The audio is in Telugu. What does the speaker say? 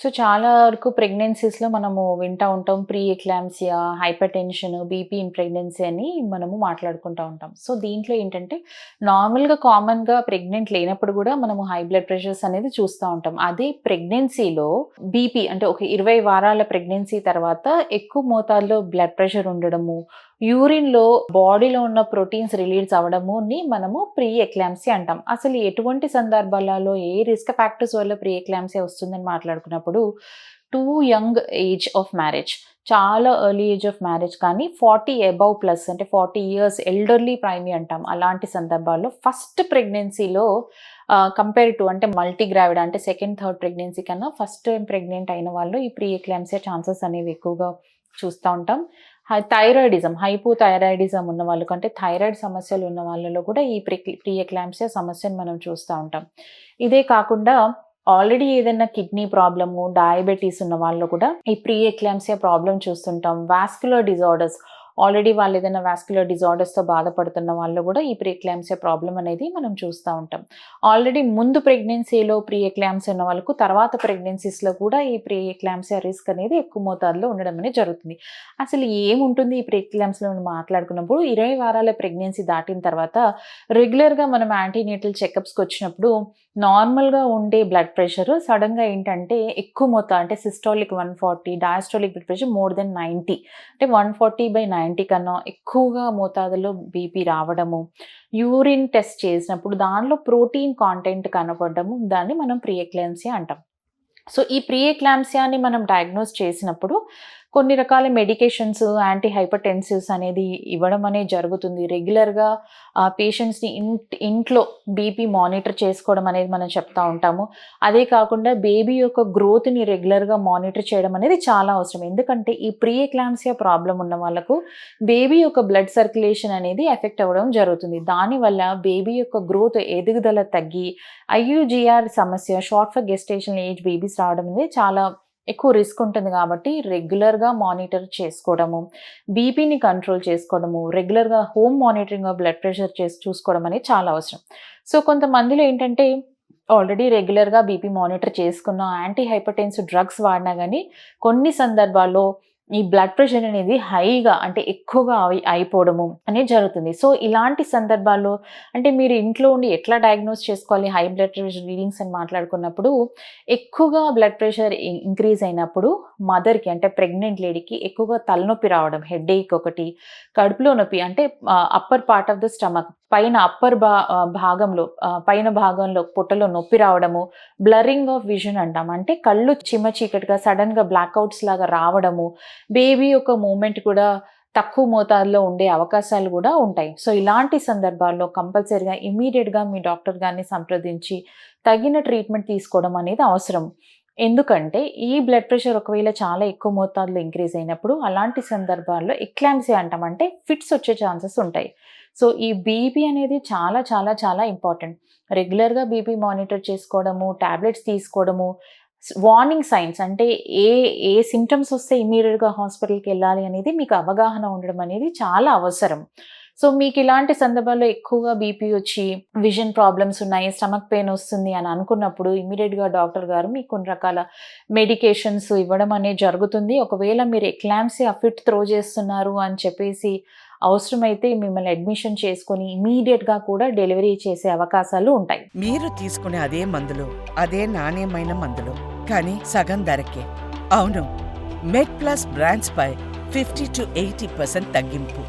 సో, చాలా వరకు ప్రెగ్నెన్సీస్‌లో మనము వింటా ఉంటాం. Pre eclampsia, hyper tension, BP in pregnancy అని మనము మాట్లాడుకుంటా ఉంటాం. సో, దీంట్లో ఏంటంటే నార్మల్‌గా కామన్‌గా ప్రెగ్నెంట్ లేనప్పుడు గూడా మనము హై బ్లడ్ ప్రెషర్స్ అనేది చూస్తా ఉంటాం. అదే ప్రెగ్నెన్సీలో బీపీ అంటే ఒక 20 వారాల ప్రెగ్నెన్సీ తర్వాత ఎక్కువ మోతాదులో బ్లడ్ ప్రెషర్ ఉండడము, యూరిన్‌లో బాడీలో ఉన్న ప్రోటీన్స్ రిలీజ్ అవ్వడముని మనము ప్రీ ఎక్లాంప్సియా అంటాం. అసలు ఎటువంటి సందర్భాలలో ఏ రిస్క్ ఫ్యాక్టర్స్ వల్ల ప్రీ ఎక్లాంప్సియా వస్తుందని మాట్లాడుకున్నప్పుడు, two young age of marriage, చాలా ఎర్లీ ఏజ్ ఆఫ్ మ్యారేజ్ కానీ 40 అబోవ్ ప్లస్ అంటే 40 ఇయర్స్ ఎల్డర్లీ ప్రైమీ అంటాం. అలాంటి సందర్భాల్లో ఫస్ట్ ప్రెగ్నెన్సీలో కంపేర్ టు అంటే మల్టీ గ్రావిడ్ అంటే సెకండ్, థర్డ్ ప్రెగ్నెన్సీ కన్నా ఫస్ట్ టైమ్ ప్రెగ్నెంట్ అయిన వాళ్ళు ఈ ప్రీ ఎక్లాంప్సియా ఛాన్సెస్ అనేవి ఎక్కువగా చూస్తా ఉంటాం. థైరాయిడిజం, హైపోథైరాయిడిజం ఉన్న వాళ్ళు కంటే థైరాయిడ్ సమస్యలు ఉన్న వాళ్ళలో కూడా ఈ ప్రీ ఎక్లాంప్సియా సమస్యను మనం చూస్తా ఉంటాం. ఇదే కాకుండా ఆల్రెడీ ఏదైనా కిడ్నీ ప్రాబ్లము, డయాబెటీస్ ఉన్న వాళ్ళు కూడా ఈ ప్రీ ఎక్లాంప్సియా ప్రాబ్లమ్ చూస్తుంటాం. వాస్క్యులర్ డిజార్డర్స్, ఆల్రెడీ వాళ్ళు ఏదైనా వాస్క్యులర్ డిజార్డర్స్‌తో బాధపడుతున్న వాళ్ళు కూడా ఈ ప్రీ ఎక్లాంప్సియా ప్రాబ్లమ్ అనేది మనం చూస్తా ఉంటాం. ఆల్రెడీ ముందు ప్రెగ్నెన్సీలో ప్రీ ఎక్లాంప్సియా ఉన్న వాళ్ళకు తర్వాత ప్రెగ్నెన్సీస్‌లో కూడా ఈ ప్రీ ఎక్లాంప్సియా రిస్క్ అనేది ఎక్కువ మోతాదులో ఉండడం అనేది జరుగుతుంది. అసలు ఏముంటుంది ఈ ప్రీ ఎక్లాంప్సియాలో మనం మాట్లాడుకున్నప్పుడు 20 వారాల ప్రెగ్నెన్సీ దాటిన తర్వాత రెగ్యులర్‌గా మనం యాంటీనేటల్ చెకప్స్‌కి వచ్చినప్పుడు నార్మల్‌గా ఉండే బ్లడ్ ప్రెషర్ సడెన్‌గా ఏంటంటే ఎక్కువ మోతాదు అంటే systolic 140, diastolic blood pressure more than 90 అంటే 140/90 కన్నా ఎక్కువగా మోతాదులో బీపీ రావడము, యూరిన్ టెస్ట్ చేసినప్పుడు దానిలో ప్రోటీన్ కాంటెంట్ కనపడము, దాన్ని మనం ప్రీ ఎక్లాంప్సియా అంటాం. సో, ఈ ప్రీ ఎక్లాంప్సియాని మనం డయాగ్నోస్ చేసినప్పుడు కొన్ని రకాల మెడికేషన్స్, యాంటీ హైపర్‌టెన్సివ్స్ అనేది ఇవ్వడం అనేది జరుగుతుంది. రెగ్యులర్‌గా పేషెంట్స్‌ని ఇంట్లో బీపీ మానిటర్ చేసుకోవడం అనేది మనం చెప్తా ఉంటాము. అదే కాకుండా బేబీ యొక్క గ్రోత్‌ని రెగ్యులర్‌గా మానిటర్ చేయడం అనేది చాలా అవసరం. ఎందుకంటే ఈ ప్రీ ఎక్లాంప్సియా ప్రాబ్లమ్ ఉన్న వాళ్ళకు బేబీ యొక్క బ్లడ్ సర్క్యులేషన్ అనేది ఎఫెక్ట్ అవ్వడం జరుగుతుంది. దానివల్ల బేబీ యొక్క గ్రోత్ ఎదుగుదల తగ్గి ఐయూజీఆర్ సమస్య, short for gestational age babies రావడం అనేది చాలా ఎక్కువ రిస్క్ ఉంటుంది కాబట్టి రెగ్యులర్‌గా మానిటర్ చేసుకోవడము, బీపీని కంట్రోల్ చేసుకోవడము, రెగ్యులర్‌గా home monitoring of blood pressure చూసుకోవడం అనేది చాలా అవసరం. సో, కొంతమందిలో ఏంటంటే ఆల్రెడీ రెగ్యులర్‌గా బీపీ మానిటర్ చేసుకున్న, యాంటీ హైపర్‌టెన్సివ్ డ్రగ్స్ వాడినా గానీ కొన్ని సందర్భాల్లో ఈ బ్లడ్ ప్రెషర్ అనేది హైగా అంటే ఎక్కువగా అయిపోవడము అనేది జరుగుతుంది. సో, ఇలాంటి సందర్భాల్లో అంటే మీరు ఇంట్లో ఉండి ఎట్లా డయాగ్నోస్ చేసుకోవాలి హై బ్లడ్ ప్రెషర్ రీడింగ్స్ అని మాట్లాడుకున్నప్పుడు, ఎక్కువగా బ్లడ్ ప్రెషర్ ఇంక్రీజ్ అయినప్పుడు మదర్‌కి అంటే ప్రెగ్నెంట్ లేడీకి ఎక్కువగా తలనొప్పి రావడం, హెడేక్ ఒకటి, కడుపులో నొప్పి అంటే upper part of the stomach పైన భాగంలో పైన భాగంలో పొట్టలో నొప్పి రావడము, బ్లరింగ్ ఆఫ్ విజన్ అంటాం. అంటే కళ్ళు చిమ్మ చీకటిగా సడెన్‌గా బ్లాక్‌ఔట్స్ లాగా రావడము, బేబీ యొక్క మూవ్‌మెంట్ కూడా తక్కువ మోతాదులో ఉండే అవకాశాలు కూడా ఉంటాయి. సో, ఇలాంటి సందర్భాల్లో కంపల్సరీగా ఇమ్మీడియేట్‌గా మీ డాక్టర్ గారిని సంప్రదించి తగిన ట్రీట్మెంట్ తీసుకోవడం అనేది అవసరం. ఎందుకంటే ఈ బ్లడ్ ప్రెషర్ ఒకవేళ చాలా ఎక్కువ మోతాదులో ఇంక్రీజ్ అయినప్పుడు అలాంటి సందర్భాల్లో ఎక్లాంప్సియా అంటాం. అంటే ఫిట్స్ వచ్చే ఛాన్సెస్ ఉంటాయి. సో, ఈ బీపీ అనేది చాలా చాలా చాలా ఇంపార్టెంట్. రెగ్యులర్‌గా బీపీ మానిటర్ చేసుకోవడము, టాబ్లెట్స్ తీసుకోవడము, వార్నింగ్ సైన్స్ అంటే ఏ ఏ సింప్టమ్స్ వస్తే ఇమ్మీడియేట్‌గా హాస్పిటల్‌కెళ్ళాలి అనేది మీకు అవగాహన ఉండడం అనేది చాలా అవసరం. సో, మీకు ఇలాంటి సందర్భాల్లో ఎక్కువగా బీపీ వచ్చి విజన్ ప్రాబ్లమ్స్ ఉన్నాయి, స్టమక్ పెయిన్ వస్తుంది అని అనుకున్నప్పుడు ఇమ్మీడియేట్‌గా డాక్టర్ గారు మీకు కొన్ని రకాల మెడికేషన్స్ ఇవ్వడం అనేది జరుగుతుంది. ఒకవేళ మీరు ఎక్లాంప్సియా ఫిట్ త్రో చేస్తున్నారు అని చెప్పేసి అవసరమైతే మిమ్మల్ని అడ్మిషన్ చేసుకొని ఇమ్మీడియేట్‌గా కూడా డెలివరీ చేసే అవకాశాలు ఉంటాయి. మీరు తీసుకునే అదే మందులు, అదే నాణ్యమైన మందులు, కానీ సగం ధరకే. అవును, మెడ్ ప్లస్ బ్రాండ్స్ పై 50-80% తగ్గింపు.